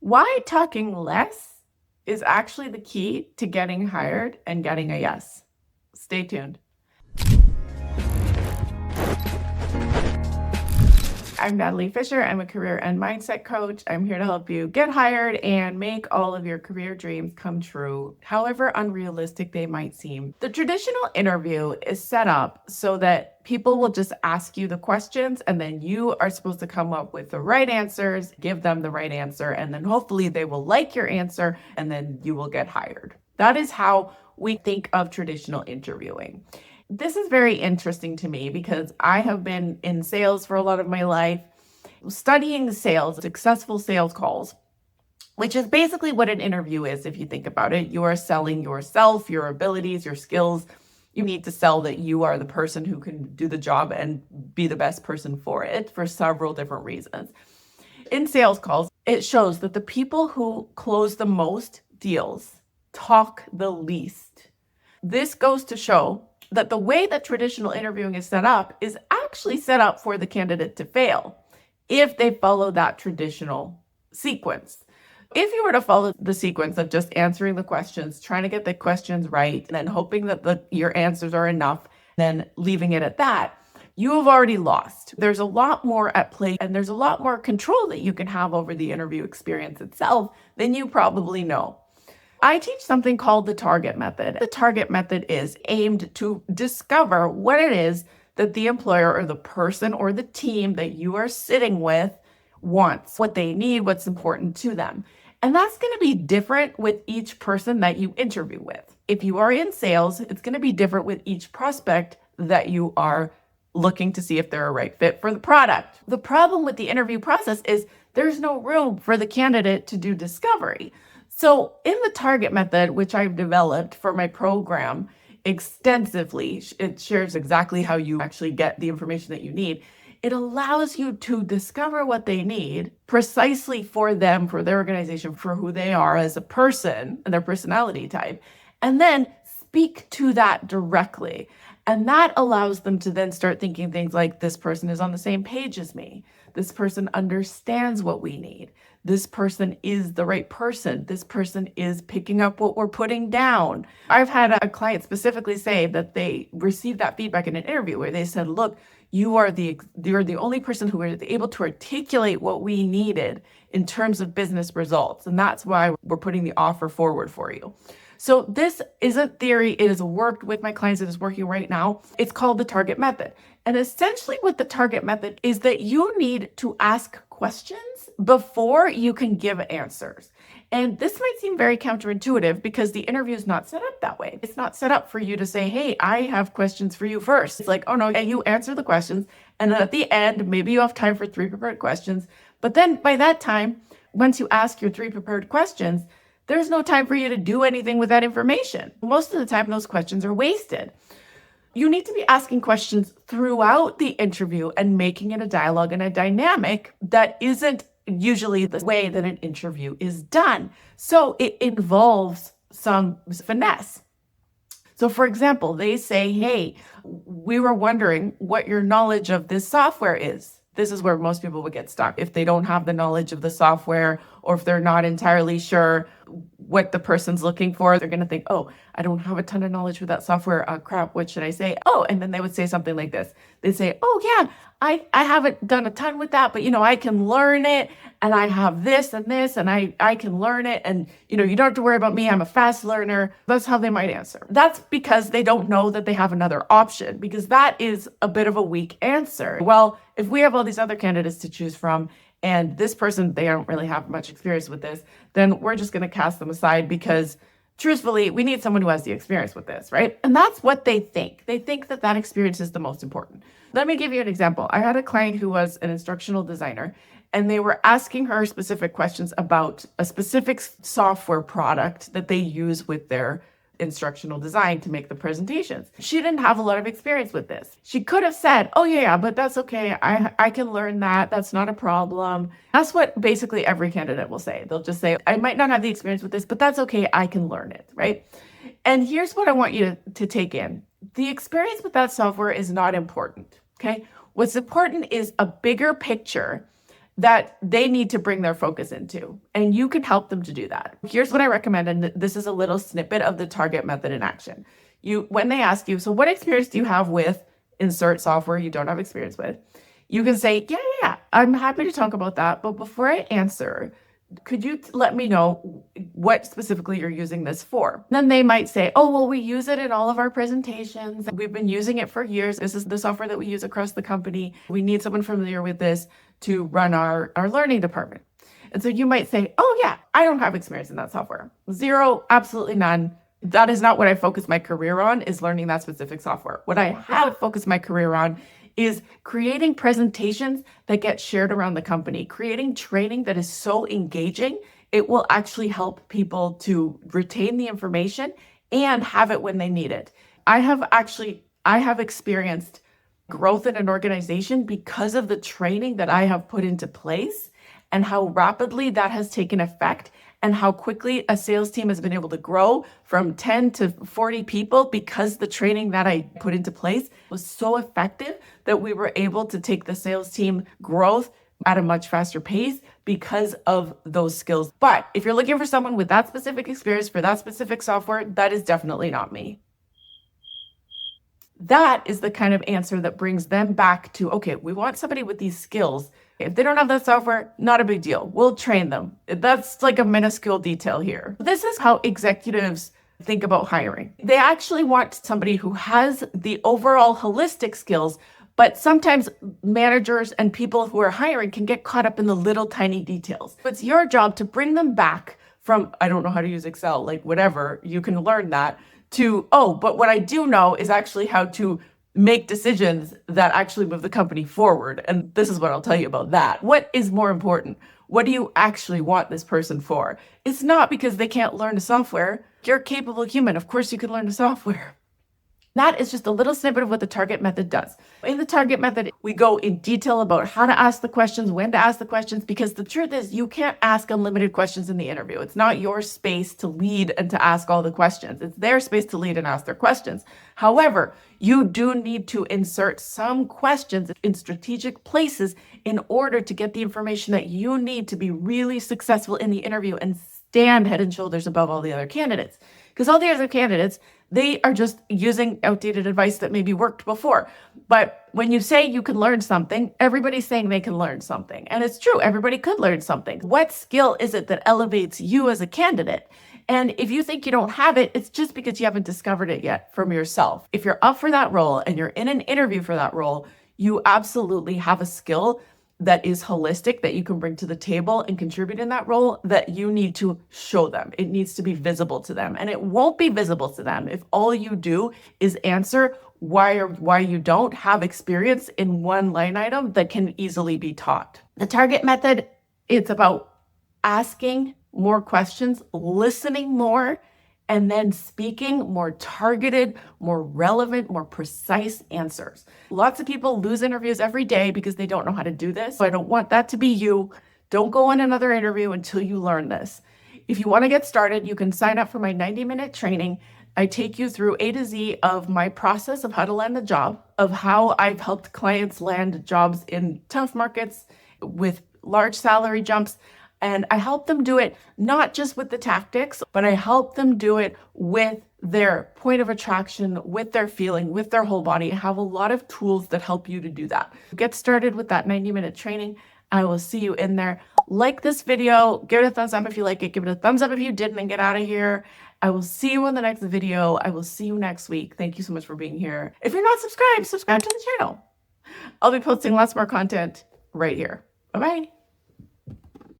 Why talking less is actually the key to getting hired and getting a yes. Stay tuned. I'm Natalie Fisher. I'm a career and mindset coach. I'm here to help you get hired and make all of your career dreams come true, however unrealistic they might seem. The traditional interview is set up so that people will just ask you the questions and then you are supposed to come up with the right answers, give them the right answer, and then hopefully they will like your answer and then you will get hired. That is how we think of traditional interviewing. This is very interesting to me because I have been in sales for a lot of my life, studying sales, successful sales calls, which is basically what an interview is. If you think about it, you are selling yourself, your abilities, your skills. You need to sell that you are the person who can do the job and be the best person for it for several different reasons. In sales calls, it shows that the people who close the most deals talk the least. This goes to show that the way that traditional interviewing is set up is actually set up for the candidate to fail if they follow that traditional sequence. If you were to follow the sequence of just answering the questions, trying to get the questions right, and then hoping that your answers are enough, then leaving it at that, you have already lost. There's a lot more at play, and there's a lot more control that you can have over the interview experience itself than you probably know. I teach something called the target method. The target method is aimed to discover what it is that the employer or the person or the team that you are sitting with wants, what they need, what's important to them. And that's going to be different with each person that you interview with. If you are in sales, it's going to be different with each prospect that you are looking to see if they're a right fit for the product. The problem with the interview process is there's no room for the candidate to do discovery. So in the target method, which I've developed for my program extensively, it shares exactly how you actually get the information that you need. It allows you to discover what they need precisely for them, for their organization, for who they are as a person and their personality type, and then speak to that directly. And that allows them to then start thinking things like, this person is on the same page as me. This person understands what we need. This person is the right person. This person is picking up what we're putting down. I've had a client specifically say that they received that feedback in an interview where they said, look, you're the only person who was able to articulate what we needed in terms of business results. And that's why we're putting the offer forward for you. So this is a theory. It has worked with my clients. It is working right now. It's called the target method. And essentially what the target method is that you need to ask questions before you can give answers. And this might seem very counterintuitive because the interview is not set up that way. It's not set up for you to say, hey, I have questions for you first. It's like, oh no, you answer the questions. And then at the end, maybe you have time for 3 prepared questions. But then by that time, once you ask your 3 prepared questions, there's no time for you to do anything with that information. Most of the time, those questions are wasted. You need to be asking questions throughout the interview and making it a dialogue and a dynamic that isn't usually the way that an interview is done. So it involves some finesse. So for example, they say, hey, we were wondering what your knowledge of this software is. This is where most people would get stuck. If they don't have the knowledge of the software, or if they're not entirely sure what the person's looking for, they're going to think, oh, I don't have a ton of knowledge for that software. Crap, what should I say? Oh, and then they would say something like this. They say, oh yeah, I haven't done a ton with that, but I can learn it, and I have this and this, and I can learn it, and you don't have to worry about me. I'm a fast learner. That's how they might answer. That's because they don't know that they have another option, because that is a bit of a weak answer. Well, if we have all these other candidates to choose from, and this person, they don't really have much experience with this, then we're just going to cast them aside because truthfully, we need someone who has the experience with this, right? And that's what they think. They think that that experience is the most important. Let me give you an example. I had a client who was an instructional designer, and they were asking her specific questions about a specific software product that they use with their instructional design to make the presentations. She didn't have a lot of experience with this. She could have said, oh yeah, but that's okay. I can learn that. That's not a problem. That's what basically every candidate will say. They'll just say, I might not have the experience with this, but that's okay. I can learn it, right? And here's what I want you to take in. The experience with that software is not important, okay? What's important is a bigger picture that they need to bring their focus into, and you can help them to do that. Here's what I recommend, and this is a little snippet of the target method in action. When they ask you, so what experience do you have with insert software you don't have experience with? You can say, yeah, I'm happy to talk about that. But before I answer, could you let me know what specifically you're using this for? Then they might say, oh, well, we use it in all of our presentations. We've been using it for years. This is the software that we use across the company. We need someone familiar with this to run our learning department. And so you might say, oh, yeah, I don't have experience in that software. Zero, absolutely none. That is not what I focus my career on, is learning that specific software. What I have focused my career on is creating presentations that get shared around the company, creating training that is so engaging, it will actually help people to retain the information and have it when they need it. I have experienced growth in an organization because of the training that I have put into place and how rapidly that has taken effect and how quickly a sales team has been able to grow from 10 to 40 people because the training that I put into place was so effective that we were able to take the sales team growth at a much faster pace because of those skills. But if you're looking for someone with that specific experience for that specific software, that is definitely not me. That is the kind of answer that brings them back to, okay, we want somebody with these skills. If they don't have that software, not a big deal. We'll train them. That's like a minuscule detail here. This is how executives think about hiring. They actually want somebody who has the overall holistic skills, but sometimes managers and people who are hiring can get caught up in the little tiny details. It's your job to bring them back from, I don't know how to use Excel, like whatever, you can learn that, to, oh, but what I do know is actually how to make decisions that actually move the company forward. And this is what I'll tell you about that. What is more important? What do you actually want this person for? It's not because they can't learn the software. You're a capable human. Of course you can learn the software. That is just a little snippet of what the target method does. In the target method, we go in detail about how to ask the questions, when to ask the questions, because the truth is you can't ask unlimited questions in the interview. It's not your space to lead and to ask all the questions. It's their space to lead and ask their questions. However, you do need to insert some questions in strategic places in order to get the information that you need to be really successful in the interview and stand head and shoulders above all the other candidates. Because all the other candidates, they are just using outdated advice that maybe worked before. But when you say you can learn something, everybody's saying they can learn something. And it's true, everybody could learn something. What skill is it that elevates you as a candidate? And if you think you don't have it, it's just because you haven't discovered it yet from yourself. If you're up for that role and you're in an interview for that role, you absolutely have a skill that is holistic that you can bring to the table and contribute in that role that you need to show them. It needs to be visible to them. And it won't be visible to them if all you do is answer why you don't have experience in one line item that can easily be taught. The target method, it's about asking more questions, listening more, and then speaking more targeted, more relevant, more precise answers. Lots of people lose interviews every day because they don't know how to do this. So I don't want that to be you. Don't go on another interview until you learn this. If you want to get started, you can sign up for my 90-minute training. I take you through A to Z of my process of how to land a job, of how I've helped clients land jobs in tough markets with large salary jumps. And I help them do it not just with the tactics, but I help them do it with their point of attraction, with their feeling, with their whole body. I have a lot of tools that help you to do that. Get started with that 90-minute training. I will see you in there. Like this video, give it a thumbs up if you like it. Give it a thumbs up if you didn't, and get out of here. I will see you in the next video. I will see you next week. Thank you so much for being here. If you're not subscribed, subscribe to the channel. I'll be posting lots more content right here. Bye-bye.